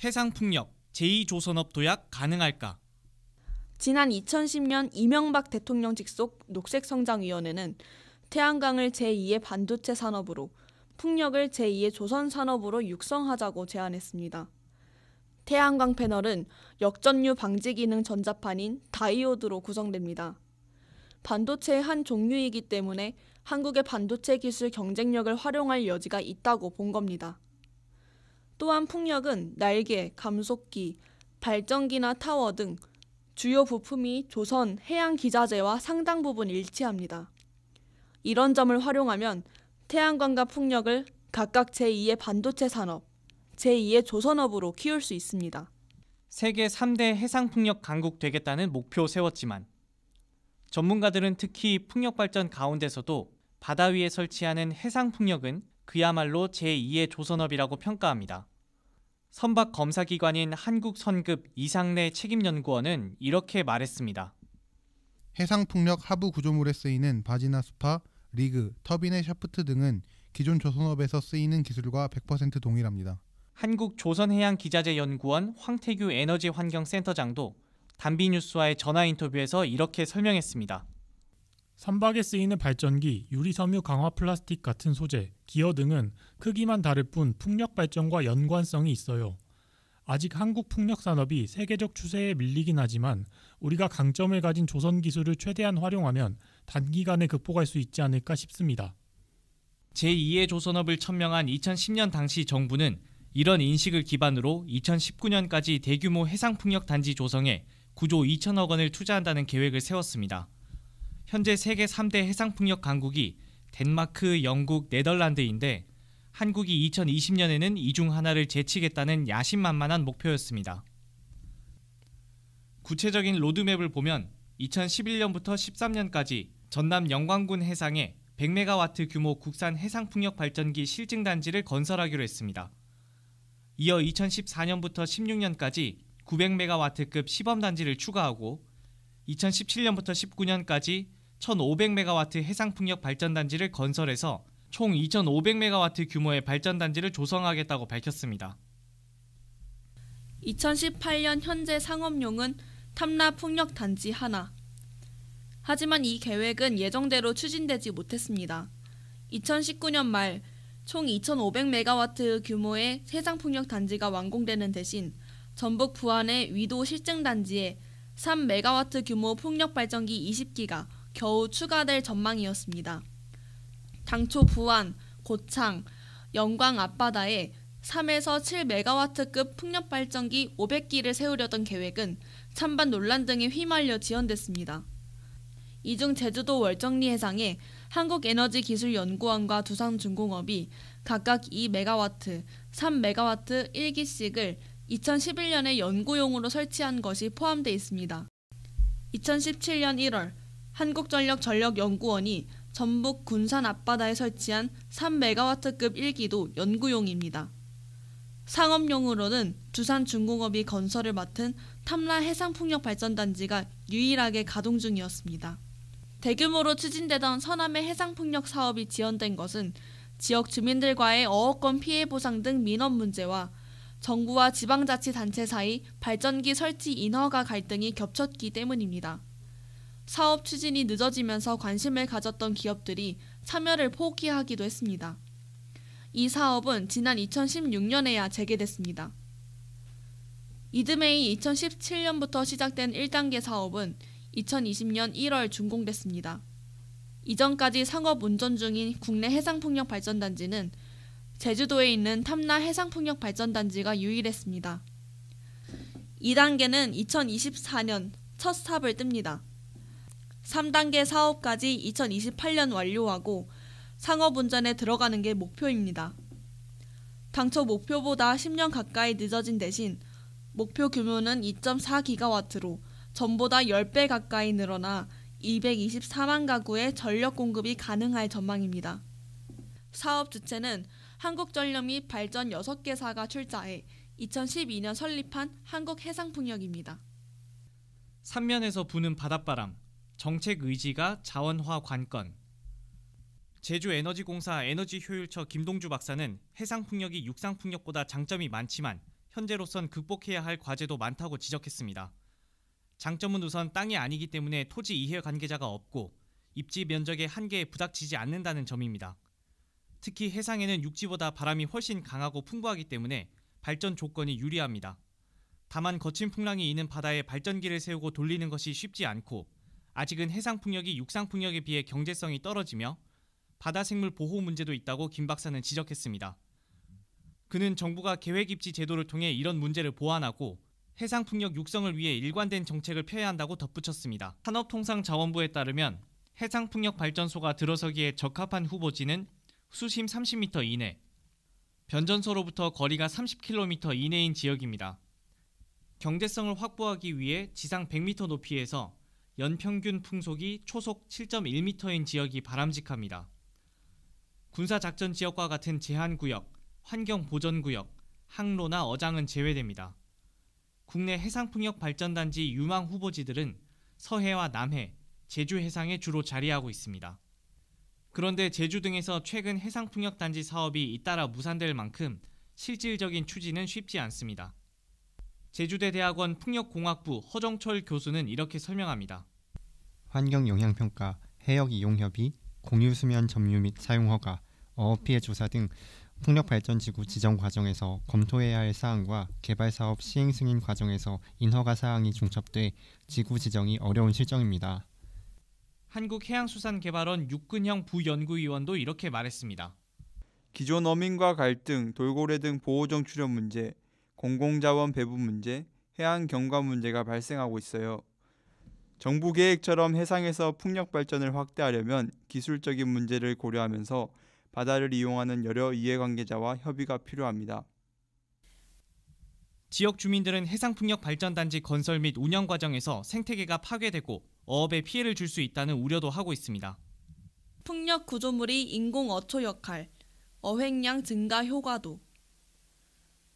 해상풍력 제2조선업 도약 가능할까? 지난 2010년 이명박 대통령 직속 녹색성장위원회는 태양광을 제2의 반도체 산업으로, 풍력을 제2의 조선 산업으로 육성하자고 제안했습니다. 태양광 패널은 역전류 방지 기능 전자판인 다이오드로 구성됩니다. 반도체의 한 종류이기 때문에 한국의 반도체 기술 경쟁력을 활용할 여지가 있다고 본 겁니다. 또한 풍력은 날개, 감속기, 발전기나 타워 등 주요 부품이 조선 해양기자재와 상당 부분 일치합니다. 이런 점을 활용하면 태양광과 풍력을 각각 제2의 반도체 산업, 제2의 조선업으로 키울 수 있습니다. 세계 3대 해상풍력 강국 되겠다는 목표 세웠지만 전문가들은 특히 풍력 발전 가운데서도 바다 위에 설치하는 해상풍력은 그야말로 제2의 조선업이라고 평가합니다. 선박 검사기관인 한국선급 이상래 책임연구원은 이렇게 말했습니다. 해상풍력 하부 구조물에 쓰이는 바지나 스파, 리그, 터빈의 샤프트 등은 기존 조선업에서 쓰이는 기술과 100% 동일합니다. 한국조선해양기자재연구원 황태규 에너지환경센터장도 단비뉴스와의 전화 인터뷰에서 이렇게 설명했습니다. 선박에 쓰이는 발전기, 유리섬유 강화 플라스틱 같은 소재, 기어 등은 크기만 다를 뿐 풍력 발전과 연관성이 있어요. 아직 한국 풍력 산업이 세계적 추세에 밀리긴 하지만 우리가 강점을 가진 조선 기술을 최대한 활용하면 단기간에 극복할 수 있지 않을까 싶습니다. 제2의 조선업을 천명한 2010년 당시 정부는 이런 인식을 기반으로 2019년까지 대규모 해상풍력 단지 조성에 9조 2천억 원을 투자한다는 계획을 세웠습니다. 현재 세계 3대 해상풍력 강국이 덴마크, 영국, 네덜란드인데 한국이 2020년에는 이 중 하나를 제치겠다는 야심만만한 목표였습니다. 구체적인 로드맵을 보면 2011년부터 13년까지 전남 영광군 해상에 100메가와트 규모 국산 해상풍력 발전기 실증단지를 건설하기로 했습니다. 이어 2014년부터 16년까지 900메가와트급 시범단지를 추가하고 2017년부터 19년까지 1500메가와트 해상풍력 발전단지를 건설해서 총 2500메가와트 규모의 발전단지를 조성하겠다고 밝혔습니다. 2018년 현재 상업용은 탐라 풍력단지 하나. 하지만 이 계획은 예정대로 추진되지 못했습니다. 2019년 말 총 2500메가와트 규모의 해상풍력단지가 완공되는 대신 전북 부안의 위도 실증단지에 3메가와트 규모 풍력발전기 20기가 겨우 추가될 전망이었습니다. 당초 부안, 고창, 영광 앞바다에 3에서 7메가와트급 풍력발전기 500기를 세우려던 계획은 찬반 논란 등에 휘말려 지연됐습니다. 이 중 제주도 월정리 해상에 한국에너지기술연구원과 두산중공업이 각각 2메가와트, 3메가와트 1기씩을 2011년에 연구용으로 설치한 것이 포함되어 있습니다. 2017년 1월 한국전력 전력연구원이 전북 군산 앞바다에 설치한 3메가와트급 1기도 연구용입니다. 상업용으로는 두산중공업이 건설을 맡은 탐라 해상풍력발전단지가 유일하게 가동 중이었습니다. 대규모로 추진되던 서남의 해상풍력 사업이 지연된 것은 지역 주민들과의 어업권 피해 보상 등 민원 문제와 정부와 지방자치단체 사이 발전기 설치 인허가 갈등이 겹쳤기 때문입니다. 사업 추진이 늦어지면서 관심을 가졌던 기업들이 참여를 포기하기도 했습니다. 이 사업은 지난 2016년에야 재개됐습니다. 이듬해인 2017년부터 시작된 1단계 사업은 2020년 1월 준공됐습니다. 이전까지 상업 운전 중인 국내 해상풍력 발전단지는 제주도에 있는 탐라 해상풍력 발전단지가 유일했습니다. 2단계는 2024년 첫 삽을 뜹니다. 3단계 사업까지 2028년 완료하고 상업운전에 들어가는 게 목표입니다. 당초 목표보다 10년 가까이 늦어진 대신 목표 규모는 2.4기가와트로 전보다 10배 가까이 늘어나 224만 가구의 전력 공급이 가능할 전망입니다. 사업 주체는 한국전력 및 발전 6개사가 출자해 2012년 설립한 한국해상풍력입니다. 삼면에서 부는 바닷바람, 정책 의지가 자원화 관건. 제주에너지공사 에너지효율처 김동주 박사는 해상풍력이 육상풍력보다 장점이 많지만 현재로선 극복해야 할 과제도 많다고 지적했습니다. 장점은 우선 땅이 아니기 때문에 토지 이해 관계자가 없고 입지 면적의 한계에 부닥치지 않는다는 점입니다. 특히 해상에는 육지보다 바람이 훨씬 강하고 풍부하기 때문에 발전 조건이 유리합니다. 다만 거친 풍랑이 있는 바다에 발전기를 세우고 돌리는 것이 쉽지 않고 아직은 해상 풍력이 육상 풍력에 비해 경제성이 떨어지며 바다 생물 보호 문제도 있다고 김 박사는 지적했습니다. 그는 정부가 계획 입지 제도를 통해 이런 문제를 보완하고 해상 풍력 육성을 위해 일관된 정책을 펴야 한다고 덧붙였습니다. 산업통상자원부에 따르면 해상 풍력 발전소가 들어서기에 적합한 후보지는 수심 30m 이내, 변전소로부터 거리가 30km 이내인 지역입니다. 경제성을 확보하기 위해 지상 100m 높이에서 연평균 풍속이 초속 7.1m인 지역이 바람직합니다. 군사작전 지역과 같은 제한구역, 환경보전구역, 항로나 어장은 제외됩니다. 국내 해상풍력 발전단지 유망 후보지들은 서해와 남해, 제주 해상에 주로 자리하고 있습니다. 그런데 제주 등에서 최근 해상풍력단지 사업이 잇따라 무산될 만큼 실질적인 추진은 쉽지 않습니다. 제주대 대학원 풍력공학부 허정철 교수는 이렇게 설명합니다. 환경영향평가, 해역이용협의, 공유수면 점유 및 사용허가, 어업피해 조사 등 풍력발전지구 지정 과정에서 검토해야 할 사항과 개발사업 시행 승인 과정에서 인허가 사항이 중첩돼 지구 지정이 어려운 실정입니다. 한국해양수산개발원 육근형 부연구위원도 이렇게 말했습니다. 기존 어민과 갈등, 돌고래 등 보호종 출현 문제, 공공자원 배분 문제, 해양 경관 문제가 발생하고 있어요. 정부 계획처럼 해상에서 풍력 발전을 확대하려면 기술적인 문제를 고려하면서 바다를 이용하는 여러 이해관계자와 협의가 필요합니다. 지역 주민들은 해상풍력 발전단지 건설 및 운영 과정에서 생태계가 파괴되고 어업에 피해를 줄 수 있다는 우려도 하고 있습니다. 풍력 구조물이 인공 어초 역할, 어획량 증가 효과도.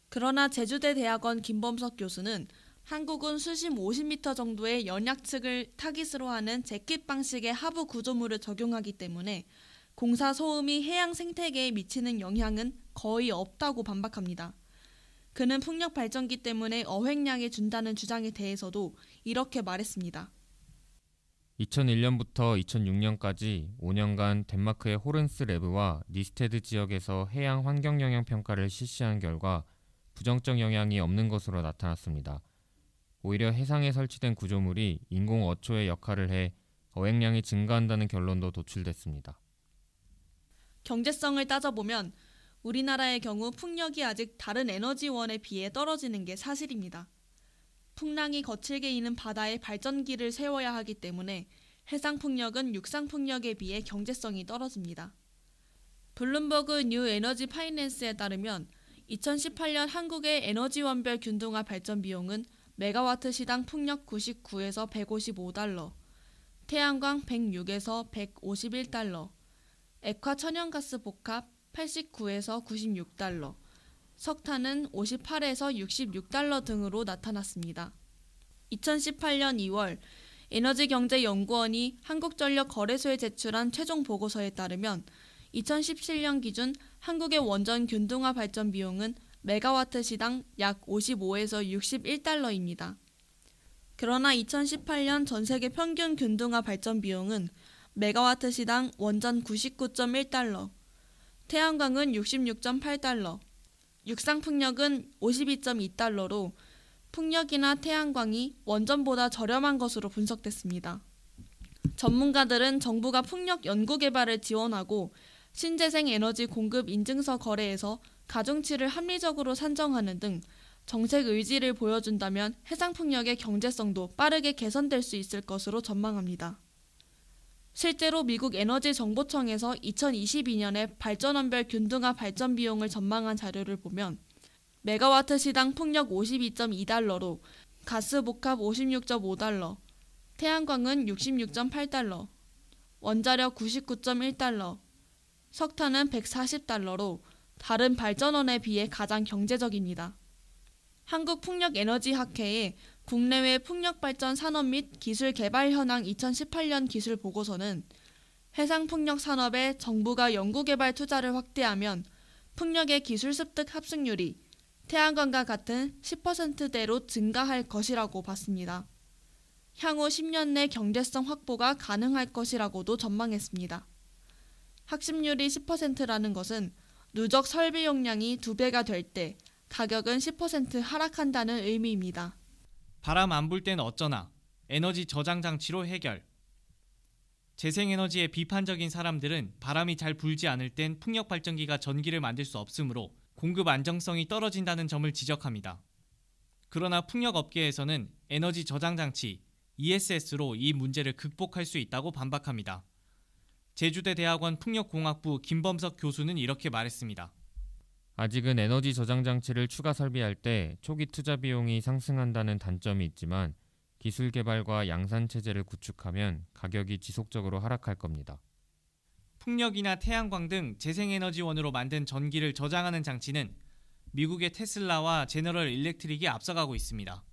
그러나 제주대 대학원 김범석 교수는 한국은 수심 50m 정도의 연약측을 타깃으로 하는 재킷 방식의 하부 구조물을 적용하기 때문에 공사 소음이 해양 생태계에 미치는 영향은 거의 없다고 반박합니다. 그는 풍력 발전기 때문에 어획량이 준다는 주장에 대해서도 이렇게 말했습니다. 2001년부터 2006년까지 5년간 덴마크의 호른스 레브와 니스테드 지역에서 해양 환경 영향 평가를 실시한 결과 부정적 영향이 없는 것으로 나타났습니다. 오히려 해상에 설치된 구조물이 인공 어초의 역할을 해 어획량이 증가한다는 결론도 도출됐습니다. 경제성을 따져보면 우리나라의 경우 풍력이 아직 다른 에너지원에 비해 떨어지는 게 사실입니다. 풍랑이 거칠게 이는 바다에 발전기를 세워야 하기 때문에 해상풍력은 육상풍력에 비해 경제성이 떨어집니다. 블룸버그 뉴 에너지 파이낸스에 따르면 2018년 한국의 에너지원별 균등화 발전 비용은 메가와트 시당 풍력 99에서 155달러, 태양광 106에서 151달러, 액화 천연가스 복합 89에서 96달러, 석탄은 58에서 66달러 등으로 나타났습니다. 2018년 2월 에너지경제연구원이 한국전력거래소에 제출한 최종 보고서에 따르면 2017년 기준 한국의 원전 균등화 발전 비용은 메가와트 시당 약 55에서 61달러입니다. 그러나 2018년 전 세계 평균 균등화 발전 비용은 메가와트 시당 원전 99.1달러, 태양광은 66.8달러, 육상풍력은 52.2달러로 풍력이나 태양광이 원전보다 저렴한 것으로 분석됐습니다. 전문가들은 정부가 풍력 연구개발을 지원하고 신재생 에너지 공급 인증서 거래에서 가중치를 합리적으로 산정하는 등 정책 의지를 보여준다면 해상풍력의 경제성도 빠르게 개선될 수 있을 것으로 전망합니다. 실제로 미국 에너지정보청에서 2022년에 발전원별 균등화 발전 비용을 전망한 자료를 보면 메가와트 시당 풍력 52.2달러로 가스 복합 56.5달러, 태양광은 66.8달러, 원자력 99.1달러, 석탄은 140달러로 다른 발전원에 비해 가장 경제적입니다. 한국풍력에너지학회의 국내외 풍력발전 산업 및 기술 개발 현황 2018년 기술 보고서는 해상풍력 산업에 정부가 연구개발 투자를 확대하면 풍력의 기술 습득 합승률이 태양광과 같은 10%대로 증가할 것이라고 봤습니다. 향후 10년 내 경제성 확보가 가능할 것이라고도 전망했습니다. 학습률이 10%라는 것은 누적 설비 용량이 2배가 될 때 가격은 10% 하락한다는 의미입니다. 바람 안 불 땐 어쩌나 에너지 저장 장치로 해결. 재생에너지에 비판적인 사람들은 바람이 잘 불지 않을 땐 풍력 발전기가 전기를 만들 수 없으므로 공급 안정성이 떨어진다는 점을 지적합니다. 그러나 풍력 업계에서는 에너지 저장 장치 ESS로 이 문제를 극복할 수 있다고 반박합니다. 제주대 대학원 풍력공학부 김범석 교수는 이렇게 말했습니다. 아직은 에너지 저장 장치를 추가 설비할 때 초기 투자 비용이 상승한다는 단점이 있지만 기술 개발과 양산 체제를 구축하면 가격이 지속적으로 하락할 겁니다. 풍력이나 태양광 등 재생에너지원으로 만든 전기를 저장하는 장치는 미국의 테슬라와 제너럴 일렉트릭이 앞서가고 있습니다.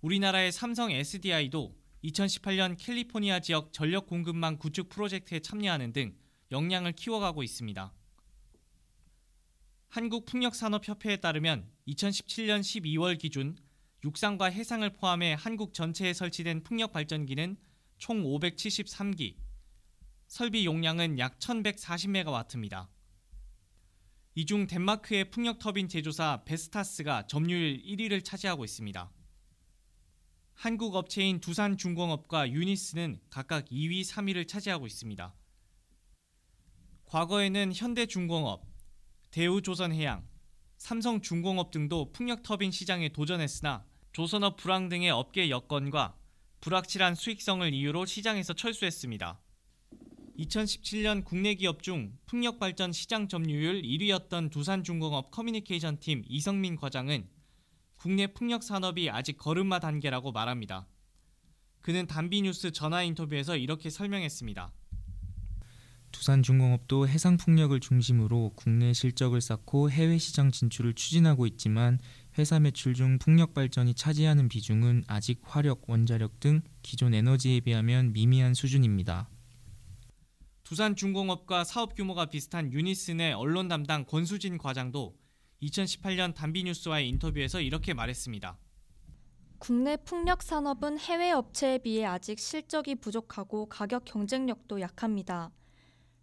우리나라의 삼성 SDI도 2018년 캘리포니아 지역 전력 공급망 구축 프로젝트에 참여하는 등 역량을 키워가고 있습니다. 한국풍력산업협회에 따르면 2017년 12월 기준 육상과 해상을 포함해 한국 전체에 설치된 풍력발전기는 총 573기, 설비 용량은 약 1140메가와트입니다. 이 중 덴마크의 풍력터빈 제조사 베스타스가 점유율 1위를 차지하고 있습니다. 한국 업체인 두산중공업과 유니스는 각각 2위, 3위를 차지하고 있습니다. 과거에는 현대중공업, 대우조선해양, 삼성중공업 등도 풍력터빈 시장에 도전했으나 조선업 불황 등의 업계 여건과 불확실한 수익성을 이유로 시장에서 철수했습니다. 2017년 국내 기업 중 풍력발전 시장 점유율 1위였던 두산중공업 커뮤니케이션팀 이성민 과장은 국내 풍력산업이 아직 걸음마 단계라고 말합니다. 그는 단비뉴스 전화 인터뷰에서 이렇게 설명했습니다. 두산중공업도 해상풍력을 중심으로 국내 실적을 쌓고 해외 시장 진출을 추진하고 있지만 회사 매출 중 풍력 발전이 차지하는 비중은 아직 화력, 원자력 등 기존 에너지에 비하면 미미한 수준입니다. 두산중공업과 사업 규모가 비슷한 유니슨의 언론 담당 권수진 과장도 2018년 단비뉴스와의 인터뷰에서 이렇게 말했습니다. 국내 풍력 산업은 해외 업체에 비해 아직 실적이 부족하고 가격 경쟁력도 약합니다.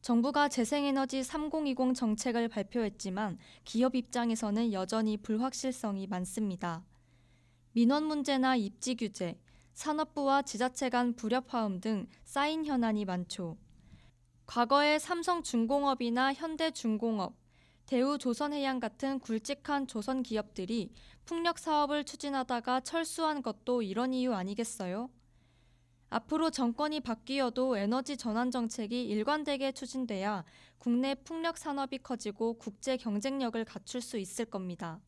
정부가 재생에너지 3020 정책을 발표했지만 기업 입장에서는 여전히 불확실성이 많습니다. 민원 문제나 입지 규제, 산업부와 지자체 간 불협화음 등 쌓인 현안이 많죠. 과거에 삼성중공업이나 현대중공업, 대우조선해양 같은 굵직한 조선 기업들이 풍력 사업을 추진하다가 철수한 것도 이런 이유 아니겠어요? 앞으로 정권이 바뀌어도 에너지 전환 정책이 일관되게 추진돼야 국내 풍력 산업이 커지고 국제 경쟁력을 갖출 수 있을 겁니다.